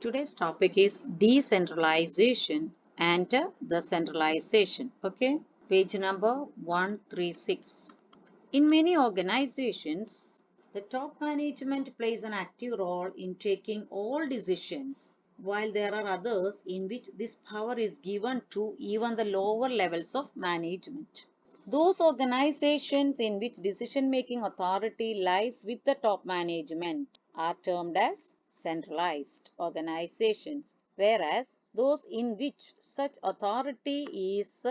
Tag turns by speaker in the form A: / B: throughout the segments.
A: Today's topic is decentralization and the centralization. Okay, page number 136. In many organizations, the top management plays an active role in taking all decisions, while there are others in which this power is given to even the lower levels of management. Those organizations in which decision-making authority lies with the top management are termed as centralized organizations, whereas those in which such authority is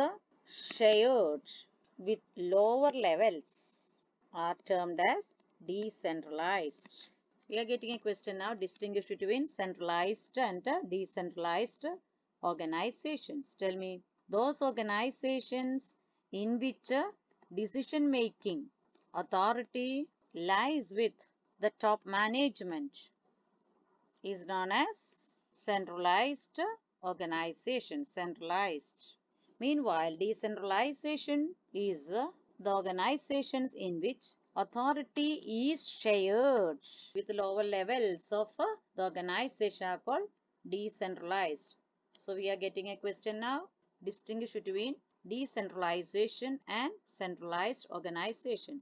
A: shared with lower levels are termed as decentralized. We are getting a question now. Distinguish between centralized and decentralized organizations. Tell me, those organizations in which decision making authority lies with the top management is known as centralized organization. Centralized. Meanwhile, decentralization is the organizations in which authority is shared with lower levels of the organization are called decentralized. So we are getting a question now. Distinguish between decentralization and centralized organizations.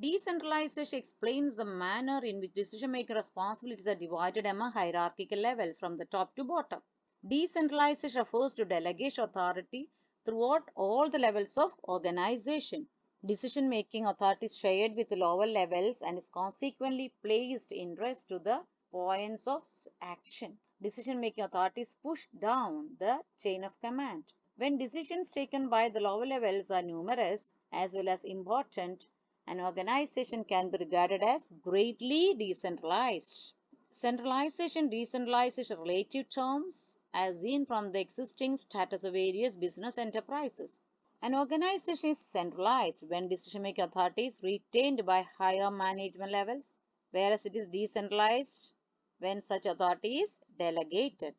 A: Decentralization explains the manner in which decision-making responsibilities are divided among hierarchical levels from the top to bottom. Decentralization refers to delegation authority throughout all the levels of organization. Decision-making authority is shared with lower levels and is consequently placed in rest to the points of action. Decision-making authority is pushed down the chain of command. When decisions taken by the lower levels are numerous as well as important, an organization can be regarded as greatly decentralized. Centralization, decentralization are relative terms as seen from the existing status of various business enterprises. An organization is centralized when decision-making authority is retained by higher management levels, whereas it is decentralized when such authority is delegated.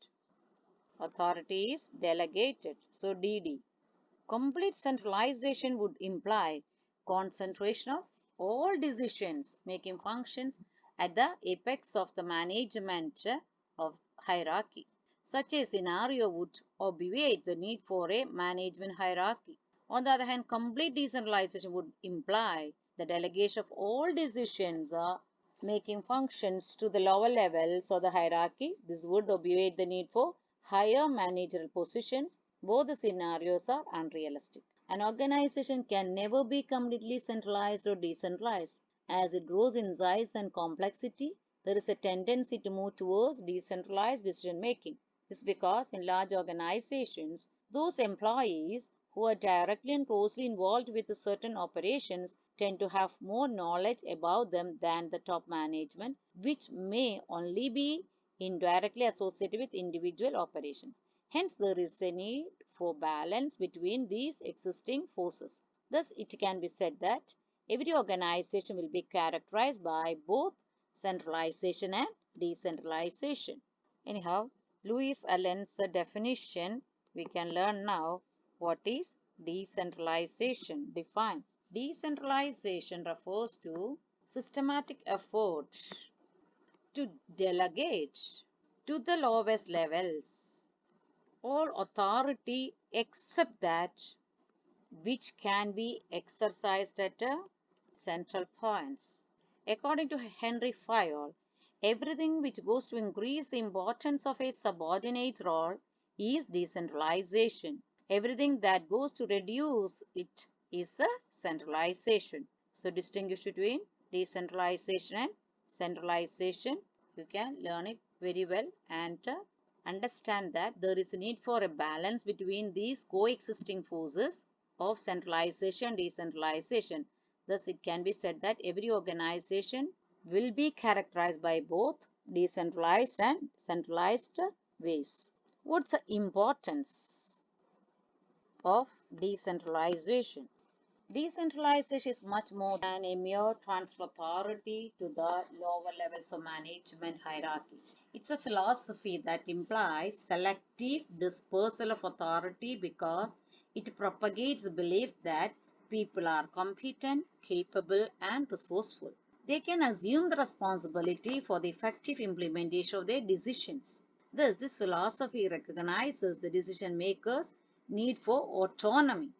A: Authority is delegated. So DD. Complete centralization would imply concentration of all decisions making functions at the apex of the management of hierarchy. Such a scenario would obviate the need for a management hierarchy. On the other hand, complete decentralization would imply the delegation of all decisions making functions to the lower levels of the hierarchy. This would obviate the need for higher managerial positions. Both the scenarios are unrealistic. An organization can never be completely centralized or decentralized. As it grows in size and complexity, there is a tendency to move towards decentralized decision making. This is because in large organizations, those employees who are directly and closely involved with certain operations tend to have more knowledge about them than the top management, which may only be indirectly associated with individual operations. Hence, there is a need for balance between these existing forces. Thus, it can be said that every organization will be characterized by both centralization and decentralization. Anyhow, Lewis Allen's definition, we can learn now what is decentralization. Define. Decentralization refers to systematic effort to delegate to the lowest levels all authority except that which can be exercised at central points. According to Henry Fayol, everything which goes to increase the importance of a subordinate's role is decentralization. Everything that goes to reduce it is a centralization. So distinguish between decentralization and centralization. You can learn it very well and understand that there is a need for a balance between these coexisting forces of centralization and decentralization. Thus, it can be said that every organization will be characterized by both decentralized and centralized ways. What's the importance of decentralization? Decentralization is much more than a mere transfer of authority to the lower levels of management hierarchy. It's a philosophy that implies selective dispersal of authority because it propagates the belief that people are competent, capable, and resourceful. They can assume the responsibility for the effective implementation of their decisions. Thus, this philosophy recognizes the decision maker's need for autonomy.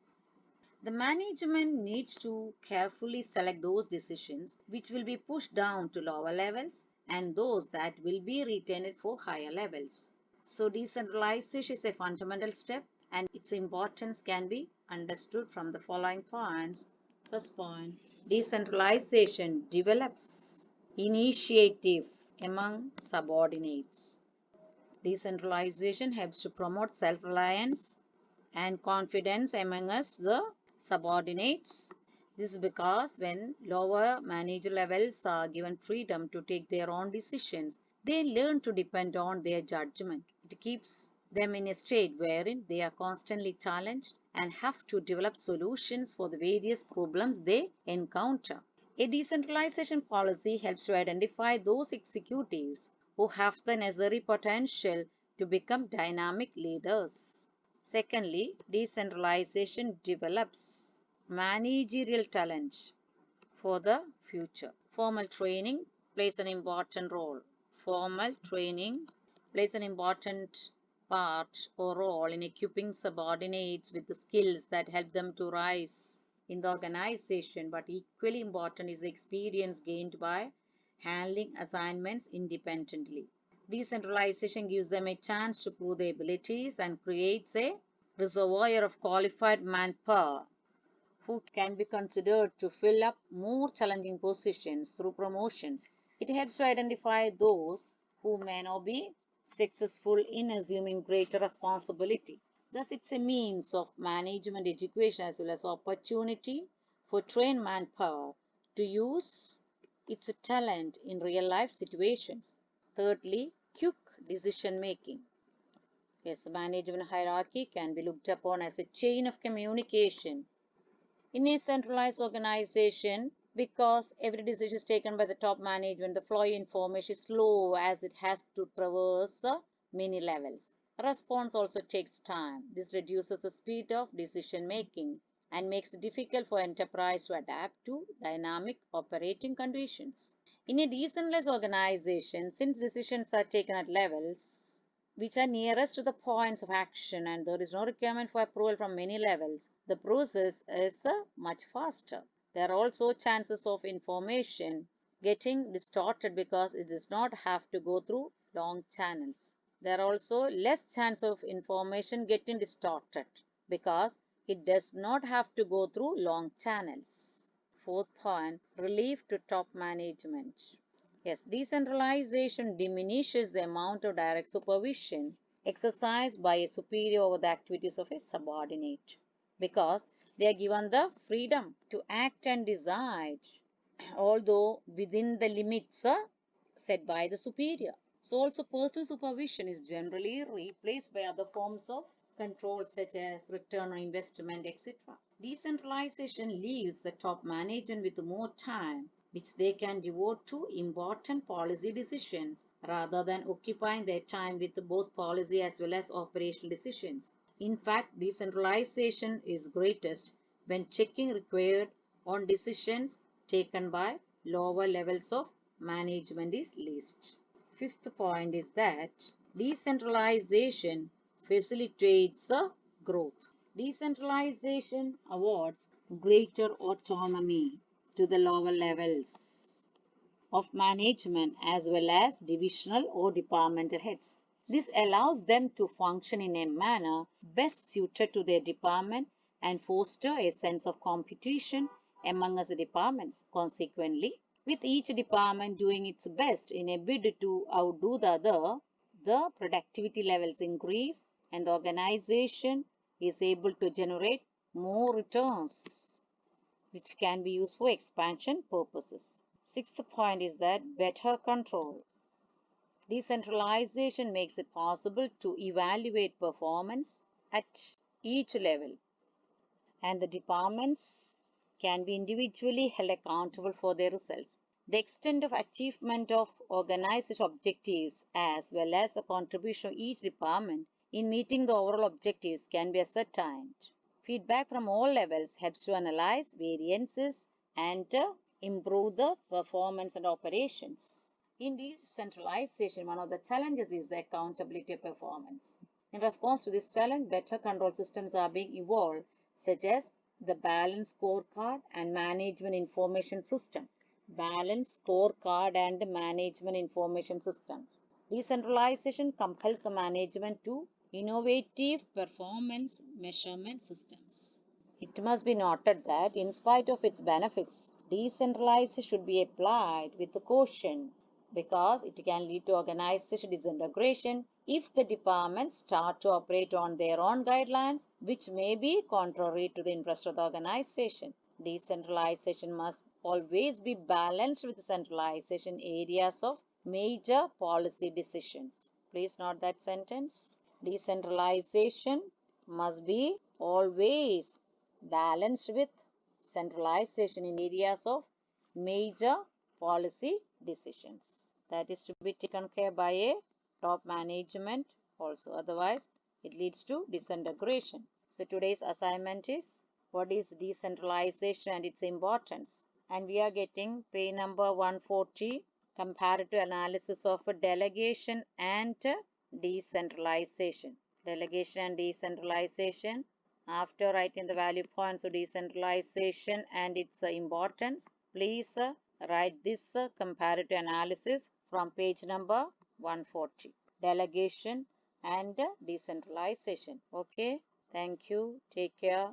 A: The management needs to carefully select those decisions which will be pushed down to lower levels and those that will be retained for higher levels. So decentralization is a fundamental step and its importance can be understood from the following points. First point, decentralization develops initiative among subordinates. Decentralization helps to promote self-reliance and confidence among us, the subordinates. This is because when lower manager levels are given freedom to take their own decisions, they learn to depend on their judgment. It keeps them in a state wherein they are constantly challenged and have to develop solutions for the various problems they encounter. A decentralization policy helps to identify those executives who have the necessary potential to become dynamic leaders. Secondly, decentralization develops managerial talent for the future. Formal training plays an important role. Formal training plays an important part or role in equipping subordinates with the skills that help them to rise in the organization, but equally important is the experience gained by handling assignments independently. Decentralization gives them a chance to prove their abilities and creates a reservoir of qualified manpower who can be considered to fill up more challenging positions through promotions. It helps to identify those who may not be successful in assuming greater responsibility. Thus, it's a means of management education as well as opportunity for trained manpower to use its talent in real life situations. Thirdly, quick decision making. Yes, the management hierarchy can be looked upon as a chain of communication in a centralized organization. Because every decision is taken by the top management, the flow of information is slow as it has to traverse many levels. Response also takes time. This reduces the speed of decision making and makes it difficult for enterprise to adapt to dynamic operating conditions. In a decentralized organization, since decisions are taken at levels which are nearest to the points of action and there is no requirement for approval from many levels, the process is much faster. There are also chances of information getting distorted because it does not have to go through long channels. There are also less chance of information getting distorted because it does not have to go through long channels. Fourth point, relief to top management. Yes, decentralization diminishes the amount of direct supervision exercised by a superior over the activities of a subordinate because they are given the freedom to act and decide, although within the limits set by the superior. So also personal supervision is generally replaced by other forms of control such as return on investment, etc. Decentralization leaves the top management with more time which they can devote to important policy decisions rather than occupying their time with both policy as well as operational decisions. In fact, decentralization is greatest when checking required on decisions taken by lower levels of management is least. Fifth point is that decentralization facilitates growth. Decentralization awards greater autonomy to the lower levels of management as well as divisional or departmental heads. This allows them to function in a manner best suited to their department and foster a sense of competition among the departments. Consequently, with each department doing its best in a bid to outdo the other, the productivity levels increase and the organization is able to generate more returns, which can be used for expansion purposes. Sixth point is that better control. Decentralization makes it possible to evaluate performance at each level, and the departments can be individually held accountable for their results. The extent of achievement of organized objectives as well as the contribution of each department in meeting the overall objectives can be ascertained. Feedback from all levels helps to analyze variances and improve the performance and operations. In decentralization, one of the challenges is the accountability of performance. In response to this challenge, better control systems are being evolved, such as the Balance Scorecard and Management Information System. Balance Scorecard and Management Information Systems. Decentralization compels the management to innovative performance measurement systems. It must be noted that, in spite of its benefits, decentralization should be applied with caution because it can lead to organization disintegration if the departments start to operate on their own guidelines, which may be contrary to the interest of the organization. Decentralization must always be balanced with centralization areas of major policy decisions. Please note that sentence. Decentralization must be always balanced with centralization in areas of major policy decisions. That is to be taken care by a top management also. Otherwise, it leads to disintegration. So today's assignment is what is decentralization and its importance. And we are getting page number 140, comparative analysis of delegation and decentralization. Delegation and decentralization. After writing the value points of decentralization and its importance, please write this comparative analysis from page number 140. Delegation and decentralization. Okay. Thank you. Take care.